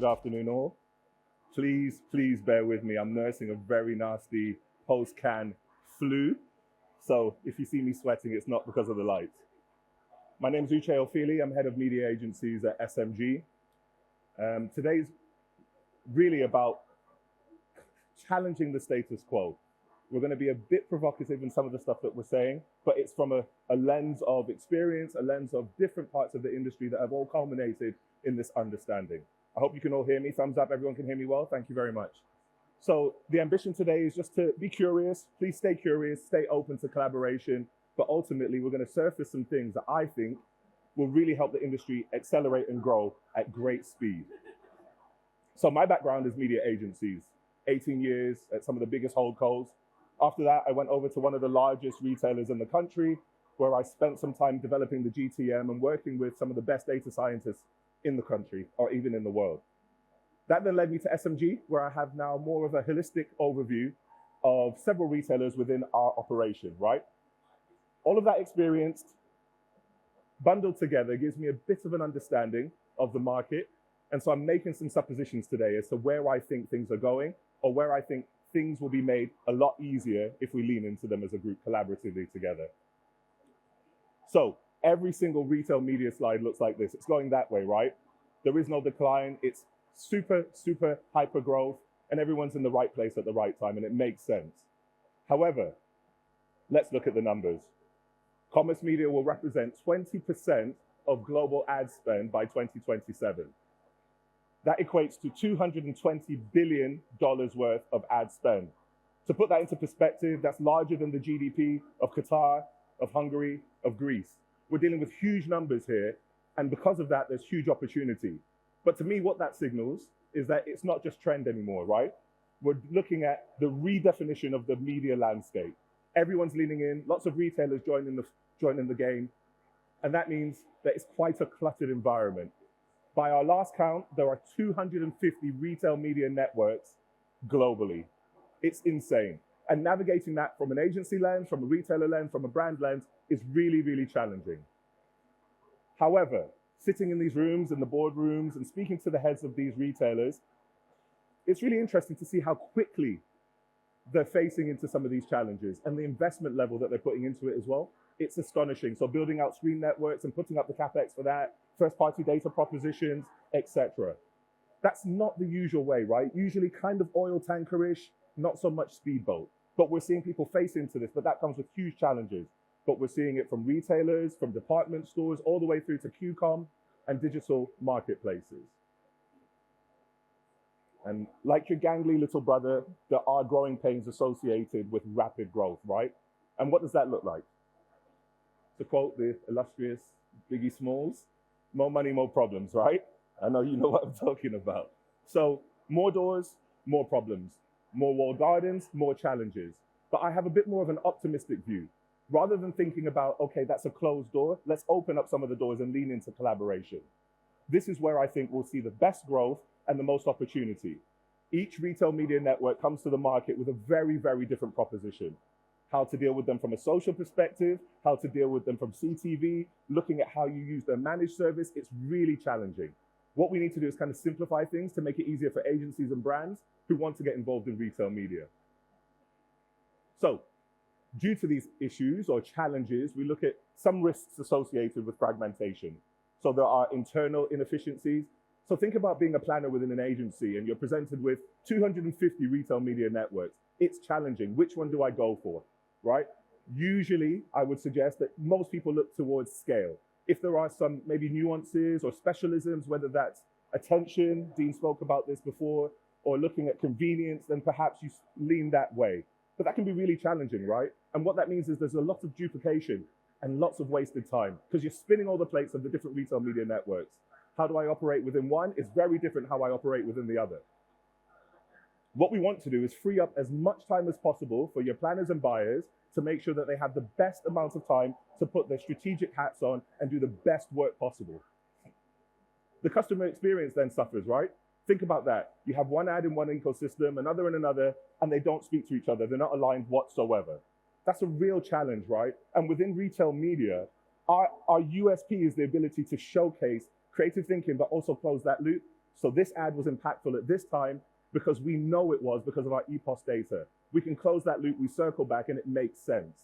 Good afternoon, all. Please bear with me. I'm nursing a very nasty post-can flu. So if you see me sweating, it's not because of the light. My name is Uche Ofili. I'm head of media agencies at SMG. Today's really about challenging the status quo. We're going to be a bit provocative in some of the stuff that we're saying, but it's from a lens of experience, a lens of different parts of the industry that have all culminated in this understanding. I hope you can all hear me. Thumbs up, everyone can hear me well. Thank you very much. So the ambition today is just to be curious. Please stay curious, stay open to collaboration, but ultimately we're going to surface some things that I think will really help the industry accelerate and grow at great speed. So my background is media agencies, 18 years at some of the biggest holdcos. After that, I went over to one of the largest retailers in the country, where I spent some time developing the GTM and working with some of the best data scientists in the country, or even in the world. That then led me to SMG, where I have now more of a holistic overview of several retailers within our operation, right? All of that experience bundled together gives me a bit of an understanding of the market. And so I'm making some suppositions today as to where I think things are going, or where I think things will be made a lot easier if we lean into them as a group collaboratively together. So every single retail media slide looks like this. It's going that way, right? There is no decline. It's super hyper growth, and everyone's in the right place at the right time, and it makes sense. However, let's look at the numbers. Commerce media will represent 20% of global ad spend by 2027. That equates to $220 billion worth of ad spend. To put that into perspective, that's larger than the GDP of Qatar, of Hungary, of Greece. We're dealing with huge numbers here, and because of that, there's huge opportunity. But to me, what that signals is that it's not just trend anymore, right? We're looking at the redefinition of the media landscape. Everyone's leaning in, lots of retailers joining the game, and that means that it's quite a cluttered environment. By our last count, there are 250 retail media networks globally. It's insane. And navigating that from an agency lens, from a retailer lens, from a brand lens is really challenging. However, sitting in these rooms, in the boardrooms, and speaking to the heads of these retailers, it's really interesting to see how quickly they're facing into some of these challenges and the investment level that they're putting into it as well. It's astonishing. So building out screen networks and putting up the CapEx for that, first-party data propositions, etc. That's not the usual way, right? Usually kind of oil tankerish, not so much speedboat. But we're seeing people face into this, but that comes with huge challenges. But we're seeing it from retailers, from department stores, all the way through to QCOM and digital marketplaces. And like your gangly little brother, there are growing pains associated with rapid growth, right? And what does that look like? To quote the illustrious Biggie Smalls, more money, more problems, right? I know you know what I'm talking about. So more doors, more problems. More walled gardens, more challenges. But I have a bit more of an optimistic view. Rather than thinking about, okay, that's a closed door, let's open up some of the doors and lean into collaboration. This is where I think we'll see the best growth and the most opportunity. Each retail media network comes to the market with a very different proposition. How to deal with them from a social perspective, how to deal with them from CTV, looking at how you use their managed service, it's really challenging. What we need to do is kind of simplify things to make it easier for agencies and brands who want to get involved in retail media. So, due to these issues or challenges, we look at some risks associated with fragmentation. So there are internal inefficiencies. So think about being a planner within an agency and you're presented with 250 retail media networks. It's challenging. Which one do I go for, right? Usually, I would suggest that most people look towards scale. If there are some maybe nuances or specialisms, whether that's attention, Dean spoke about this before, or looking at convenience, then perhaps you lean that way. But that can be really challenging, right? And what that means is there's a lot of duplication and lots of wasted time because you're spinning all the plates of the different retail media networks. How do I operate within one? It's very different how I operate within the other. What we want to do is free up as much time as possible for your planners and buyers to make sure that they have the best amount of time to put their strategic hats on and do the best work possible. The customer experience then suffers, right? Think about that. You have one ad in one ecosystem, another in another, and they don't speak to each other. They're not aligned whatsoever. That's a real challenge, right? And within retail media, our USP is the ability to showcase creative thinking, but also close that loop. So this ad was impactful at this time because we know it was because of our EPOS data. We can close that loop, we circle back, and it makes sense.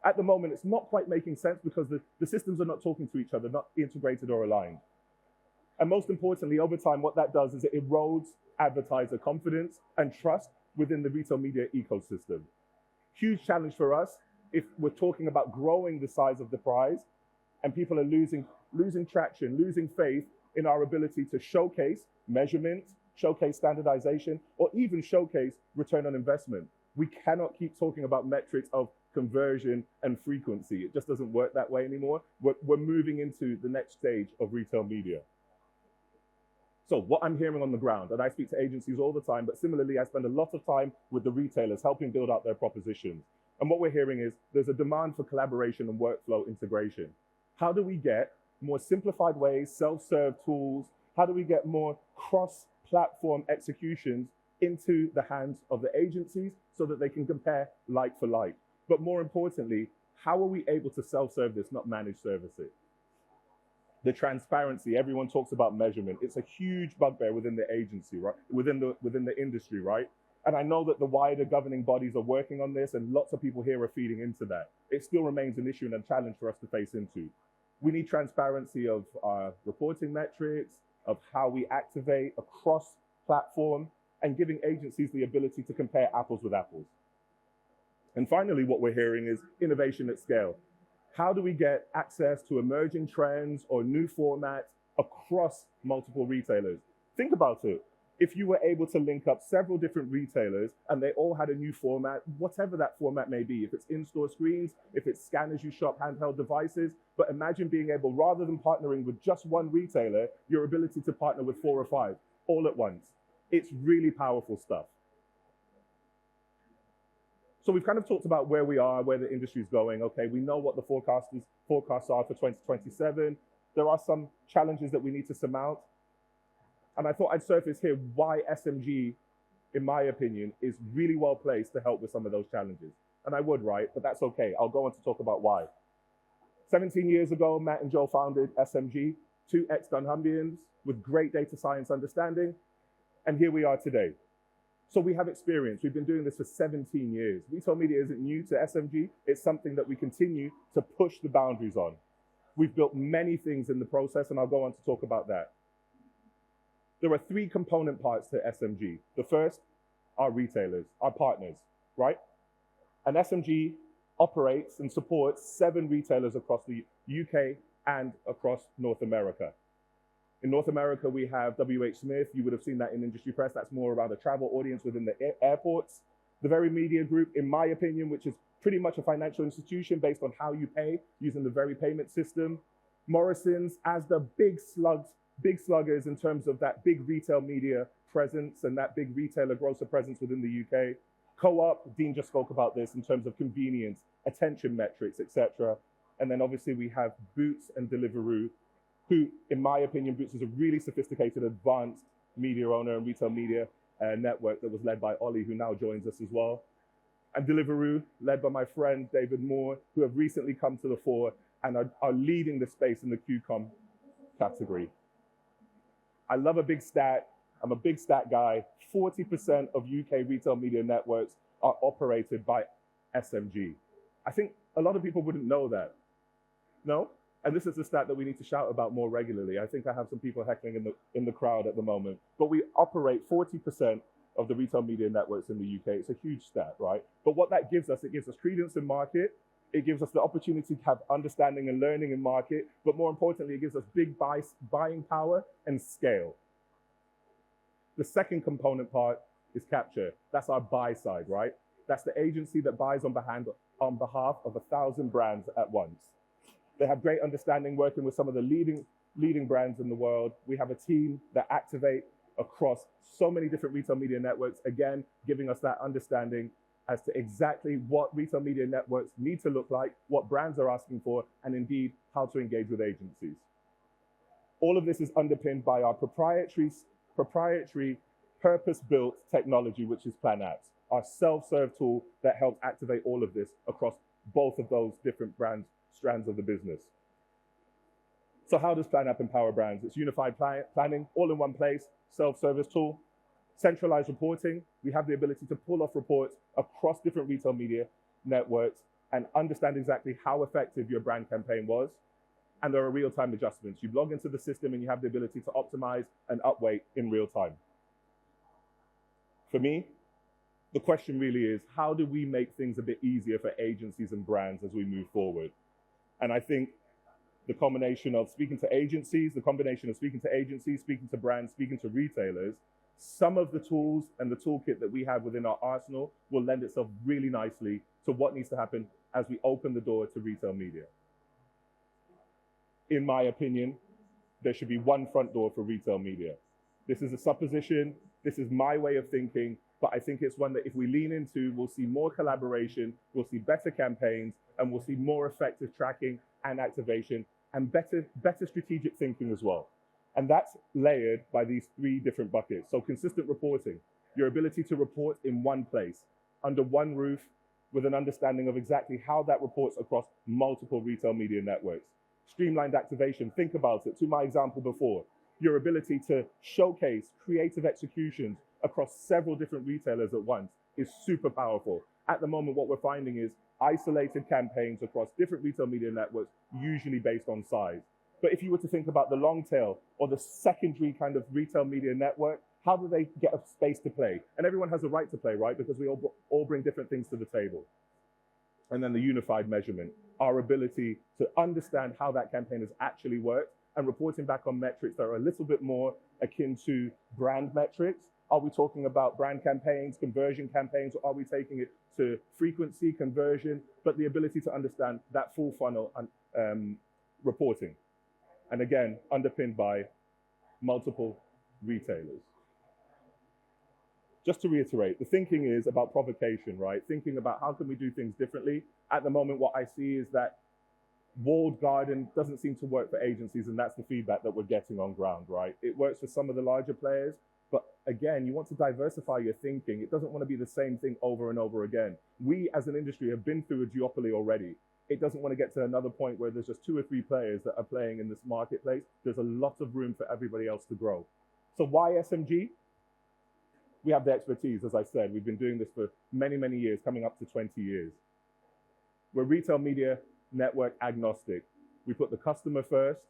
At the moment, it's not quite making sense because the systems are not talking to each other, not integrated or aligned. And most importantly, over time, what that does is it erodes advertiser confidence and trust within the retail media ecosystem. Huge challenge for us if we're talking about growing the size of the prize and people are losing traction, losing faith in our ability to showcase measurement, showcase standardization, or even showcase return on investment. We cannot keep talking about metrics of conversion and frequency. It just doesn't work that way anymore. We're moving into the next stage of retail media. So what I'm hearing on the ground, and I speak to agencies all the time, but similarly, I spend a lot of time with the retailers helping build out their propositions. And what we're hearing is there's a demand for collaboration and workflow integration. How do we get more simplified ways, self-serve tools? How do we get more cross-platform executions into the hands of the agencies so that they can compare like for like? But more importantly, how are we able to self-serve this, not manage service it? The transparency, everyone talks about measurement. It's a huge bugbear within the agency, right? Within the industry, right? And I know that the wider governing bodies are working on this and lots of people here are feeding into that. It still remains an issue and a challenge for us to face into. We need transparency of our reporting metrics, of how we activate across platform, and giving agencies the ability to compare apples with apples. And finally, what we're hearing is innovation at scale. How do we get access to emerging trends or new formats across multiple retailers? Think about it. If you were able to link up several different retailers and they all had a new format, whatever that format may be, if it's in-store screens, if it's scan as you shop handheld devices, but imagine being able, rather than partnering with just one retailer, your ability to partner with 4 or 5 all at once. It's really powerful stuff. So we've kind of talked about where we are, where the industry's going. Okay, we know what the forecasts are for 2027. There are some challenges that we need to surmount. And I thought I'd surface here why SMG, in my opinion, is really well placed to help with some of those challenges. And I would, right? But that's okay. I'll go on to talk about why. 17 years ago, Matt and Joe founded SMG, 2 ex-Dunhumbians with great data science understanding. And here we are today. So we have experience. We've been doing this for 17 years. Retail media isn't new to SMG. It's something that we continue to push the boundaries on. We've built many things in the process, and I'll go on to talk about that. There are 3 component parts to SMG. The first are retailers, our partners, right? And SMG operates and supports 7 retailers across the UK and across North America. In North America, we have WH Smith. You would have seen that in industry press. That's more around a travel audience within the airports. The Very Media Group, in my opinion, which is pretty much a financial institution based on how you pay using the Very payment system. Morrison's as the big sluggers in terms of that big retail media presence and that big retailer grocer presence within the UK. Co-op, Dean just spoke about this in terms of convenience, attention metrics, etc. And then obviously we have Boots and Deliveroo, who, in my opinion, Boots is a really sophisticated, advanced media owner and retail media network that was led by Ollie, who now joins us as well. And Deliveroo, led by my friend David Moore, who have recently come to the fore and are leading the space in the QCOM category. I love a big stat. I'm a big stat guy. 40% of UK retail media networks are operated by SMG. I think a lot of people wouldn't know that. No? And this is a stat that we need to shout about more regularly. I think I have some people heckling in the crowd at the moment. But we operate 40% of the retail media networks in the UK. It's a huge stat, right? But what that gives us, it gives us credence in market. It gives us the opportunity to have understanding and learning in market. But more importantly, it gives us big buying power and scale. The second component part is capture. That's our buy side, right? That's the agency that buys on behalf of 1,000 brands at once. They have great understanding working with some of the leading brands in the world. We have a team that activate across so many different retail media networks, again, giving us that understanding as to exactly what retail media networks need to look like, what brands are asking for, and indeed, how to engage with agencies. All of this is underpinned by our proprietary purpose-built technology, which is PlanApps, our self-serve tool that helps activate all of this across both of those different strands of the business. So how does PlanApp empower brands? It's unified planning, all in one place, self-service tool, centralized reporting. We have the ability to pull off reports across different retail media networks and understand exactly how effective your brand campaign was. And there are real-time adjustments. You log into the system and you have the ability to optimize and upweight in real time. For me, the question really is, how do we make things a bit easier for agencies and brands as we move forward? And I think the combination of speaking to agencies, speaking to brands, speaking to retailers, some of the tools and the toolkit that we have within our arsenal will lend itself really nicely to what needs to happen as we open the door to retail media. In my opinion, there should be one front door for retail media. This is a supposition, this is my way of thinking, but I think it's one that if we lean into, we'll see more collaboration, we'll see better campaigns, and we'll see more effective tracking and activation, and better strategic thinking as well. And that's layered by these three different buckets. So consistent reporting, your ability to report in one place, under one roof, with an understanding of exactly how that reports across multiple retail media networks. Streamlined activation, think about it, to my example before, your ability to showcase creative executions across several different retailers at once is super powerful. At the moment, what we're finding is isolated campaigns across different retail media networks, usually based on size. But if you were to think about the long tail or the secondary kind of retail media network, how do they get a space to play? And everyone has a right to play, right? Because we all bring different things to the table. And then the unified measurement, our ability to understand how that campaign has actually worked and reporting back on metrics that are a little bit more akin to brand metrics. Are we talking about brand campaigns, conversion campaigns, or are we taking it to frequency, conversion, but the ability to understand that full funnel reporting. And again, underpinned by multiple retailers. Just to reiterate, the thinking is about provocation, right? Thinking about how can we do things differently. At the moment, what I see is that walled garden doesn't seem to work for agencies, and that's the feedback that we're getting on ground, right? It works for some of the larger players, but again, you want to diversify your thinking. It doesn't want to be the same thing over and over again. We as an industry have been through a duopoly already. It doesn't want to get to another point where there's just 2 or 3 players that are playing in this marketplace. There's a lot of room for everybody else to grow. So why SMG? We have the expertise, as I said. We've been doing this for many, many years, coming up to 20 years. We're retail media network agnostic. We put the customer first.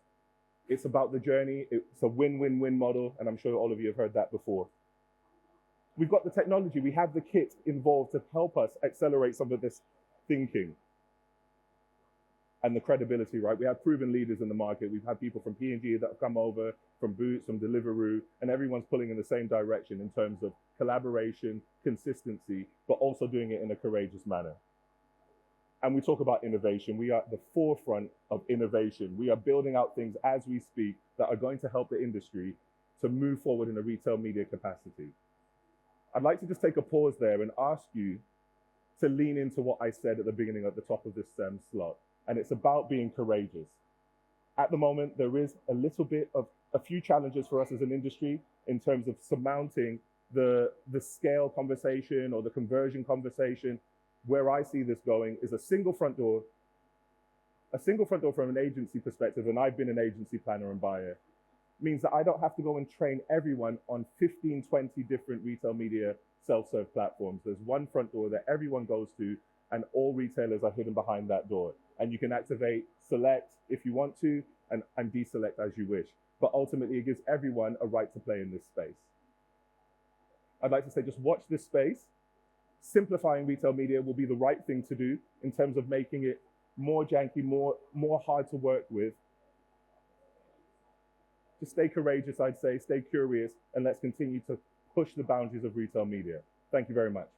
It's about the journey. It's a win-win-win model, and I'm sure all of you have heard that before. We've got the technology. We have the kit involved to help us accelerate some of this thinking. And the credibility, right? We have proven leaders in the market. We've had people from P&G that have come over, from Boots, from Deliveroo, and everyone's pulling in the same direction in terms of collaboration, consistency, but also doing it in a courageous manner. And we talk about innovation. We are at the forefront of innovation. We are building out things as we speak that are going to help the industry to move forward in a retail media capacity. I'd like to just take a pause there and ask you to lean into what I said at the beginning, at the top of this slot. And it's about being courageous. At the moment, there is a little bit of a few challenges for us as an industry in terms of surmounting the scale conversation or the conversion conversation. Where I see this going is a single front door from an agency perspective, and I've been an agency planner and buyer, means that I don't have to go and train everyone on 15, 20 different retail media self-serve platforms. There's one front door that everyone goes to, and all retailers are hidden behind that door. And you can activate, select if you want to, and deselect as you wish. But ultimately, it gives everyone a right to play in this space. I'd like to say, just watch this space. Simplifying retail media will be the right thing to do in terms of making it more janky, more hard to work with. Just stay courageous, I'd say, stay curious, and let's continue to push the boundaries of retail media. Thank you very much.